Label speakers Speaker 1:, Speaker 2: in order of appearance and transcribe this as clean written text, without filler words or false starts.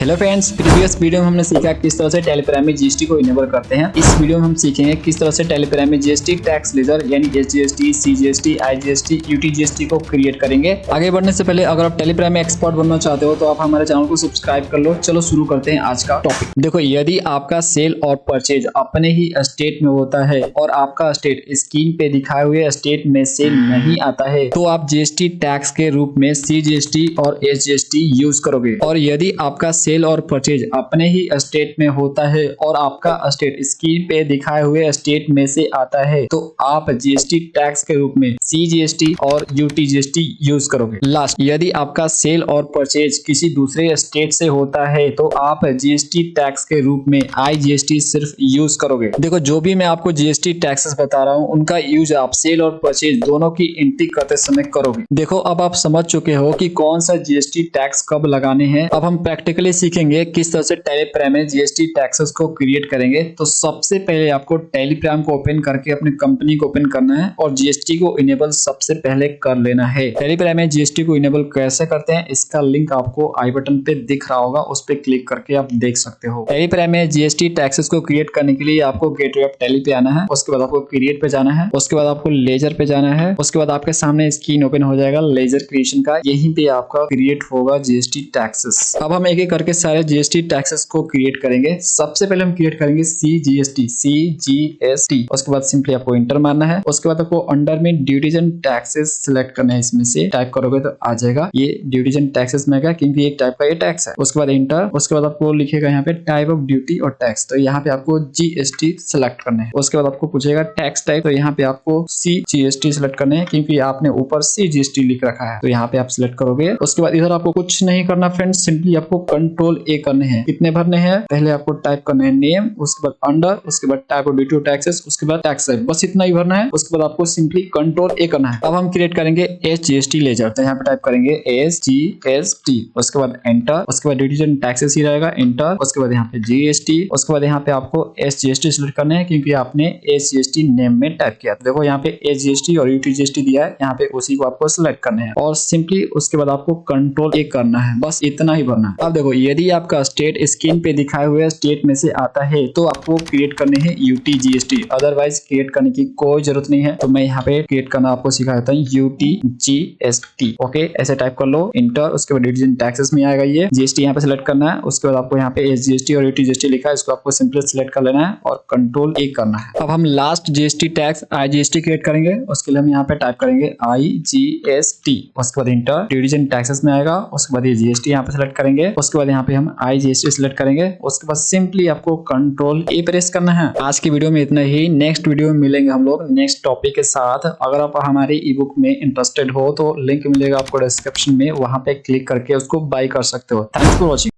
Speaker 1: Hello friends, previous video में हमने सीखा किस तरह से टेलीग्राम में जीएसटी को इनेबल करते हैं। इस वीडियो में हम सीखेंगे किस तरह से टेलीग्राम में जीएसटी टैक्स लेजर यानी एसजीएसटी, सीजीएसटी, आईजीएसटी, यूटीजीएसटी को क्रिएट करेंगे। आगे बढ़ने से पहले अगर आप टेलीग्राम में एक्सपर्ट बनना चाहते हो तो आप हमारे चैनल को सब्सक्राइब कर लो। चलो शुरू करते हैं आज का टॉपिक। देखो, यदि आपका सेल और परचेज अपने ही स्टेट में होता है और आपका स्टेट स्क्रीन पे दिखाए हुए स्टेट में सेल नहीं आता है तो आप जीएसटी टैक्स के रूप में सीजीएसटी और एसजीएसटी यूज करोगे। और यदि आपका सेल और परचेज अपने ही स्टेट में होता है और आपका स्टेट स्क्रीन पे दिखाए हुए स्टेट में से आता है तो आप जीएसटी टैक्स के रूप में सीजीएसटी और यूटीजीएसटी यूज करोगे। लास्ट, यदि आपका सेल और परचेज किसी दूसरे स्टेट से होता है तो आप जीएसटी टैक्स के रूप में आईजीएसटी सिर्फ यूज करोगे। देखो, जो भी मैं आपको जीएसटी टैक्सेस बता रहा हूँ उनका यूज आप सेल और परचेज दोनों की एंट्री करते समय करोगे। देखो, अब आप समझ चुके हो कि कौन सा जीएसटी टैक्स कब लगाने हैं। अब हम प्रैक्टिकली सीखेंगे किस तरह से टेलीग्राम में जीएसटी टैक्सेस को क्रिएट करेंगे। तो सबसे पहले आपको टेलीग्राम को ओपन करके अपनी कंपनी को ओपन करना है और जीएसटी को इनेबल सबसे पहले कर लेना है। टेलीग्राम में जीएसटी को इनेबल कैसे करते हैं इसका लिंक आपको आई बटन पे दिख रहा होगा, उस पर क्लिक करके आप देख सकते हो। टेलीग्राम में जीएसटी टैक्सेस को क्रिएट करने के लिए आपको गेटवे ऑफ टेली पे आना है, उसके बाद आपको क्रिएट पे जाना है, उसके बाद आपको लेजर पे जाना है, उसके बाद आपके सामने स्क्रीन ओपन हो जाएगा लेजर क्रिएशन का। यहीं पे आपका क्रिएट होगा जीएसटी टैक्सेस। अब हम एक एक करके सारे जीएसटी टैक्सेस को क्रिएट करेंगे। सबसे पहले हम क्रिएट करेंगे सीजीएसटी, उसके बाद सिंपली आपको इंटर मारना है। उसके बाद आपको अंडर में ड्यूटीज एंड टैक्सेस सिलेक्ट करना है। इसमें से टाइप करोगे तो आ जाएगा ये ड्यूटीज एंड टैक्सेस में आएगा क्योंकि एक टाइप का ये टैक्स है। उसके बाद इंटर, उसके बाद आपको लिखेगा यहाँ पे टाइप ऑफ ड्यूटी और टैक्स, तो यहाँ पे आपको जीएसटी सिलेक्ट करना है। उसके बाद आपको पूछेगा टैक्स टाइप, तो यहाँ पे आपको सीजीएसटी सिलेक्ट करना है क्योंकि आपने ऊपर सीजीएसटी लिख रखा है, तो यहाँ पे आप सिलेक्ट करोगे। उसके बाद इधर आपको कुछ नहीं करना फ्रेंड्स, सिंपली आपको कंट्रोल ए करने हैं। कितने भरने हैं, पहले आपको टाइप करना है नेम, उसके बाद अंडर, उसके बाद टाइप ऑफ ड्यूटी और टैक्सेस, उसके बाद टैक्स टाइप, बस इतना ही भरना है। उसके बाद आपको सिंपली कंट्रोल ए करना है। अब हम क्रिएट करेंगे एसजीएसटी लेजर, तो यहाँ पे टाइप करेंगे एसजीएसटी, उसके बाद एंटर, उसके बाद ड्यूटीज एंड टैक्सेस ही रहेगा एंटर, उसके बाद यहाँ पे जीएसटी, उसके बाद यहाँ पे आपको एसजीएसटी सिलेक्ट करना है क्योंकि आपने एसजीएसटी नेम में टाइप किया। देखो यहाँ पे एसजीएसटी और यूटीजीएसटी दिया है, यहाँ पे उसी को आपको सिलेक्ट करना है और सिंपली उसके बाद आपको कंट्रोल ए करना है, बस इतना ही भरना है। अब देखो, यदि आपका स्टेट स्क्रीन पे दिखाए हुए स्टेट में से आता है तो आपको क्रिएट करने हैं यूटीजीएसटी, अदरवाइज क्रिएट करने की कोई जरूरत नहीं है। तो मैं यहाँ पे क्रिएट करना आपको सिखा देता हूँ यूटीजीएसटी। ओके, ऐसे टाइप कर लो इंटर, उसके बाद ड्यूटीज एंड टैक्सेस में आएगा ये जीएसटी, यहाँ पे सिलेक्ट करना है। उसके बाद आपको यहाँ पे एसजीएसटी और यूटीजीएसटी लिखा है, इसको आपको सिंपली सिलेक्ट कर लेना है और कंट्रोल ए करना है। अब हम last GST tax IGST create करेंगे, उसके लिए हम यहाँ पे टाइप करेंगे आईजीएसटी, उसके बाद इंटर, ड्यूटीज एंड टैक्सेस में आएगा, उसके बाद ये जीएसटी यहाँ पे सिलेक्ट करेंगे, उसके बाद यहाँ पे हम आईजीएसटी सिलेक्ट करेंगे। उसके बाद सिंपली आपको कंट्रोल ए प्रेस करना है। आज की वीडियो में इतना ही, नेक्स्ट वीडियो में मिलेंगे हम लोग नेक्स्ट टॉपिक के साथ। अगर आप हमारे ई बुक में इंटरेस्टेड हो तो लिंक मिलेगा आपको डिस्क्रिप्शन में, वहां पे क्लिक करके उसको बाय कर सकते हो। Thanks for watching.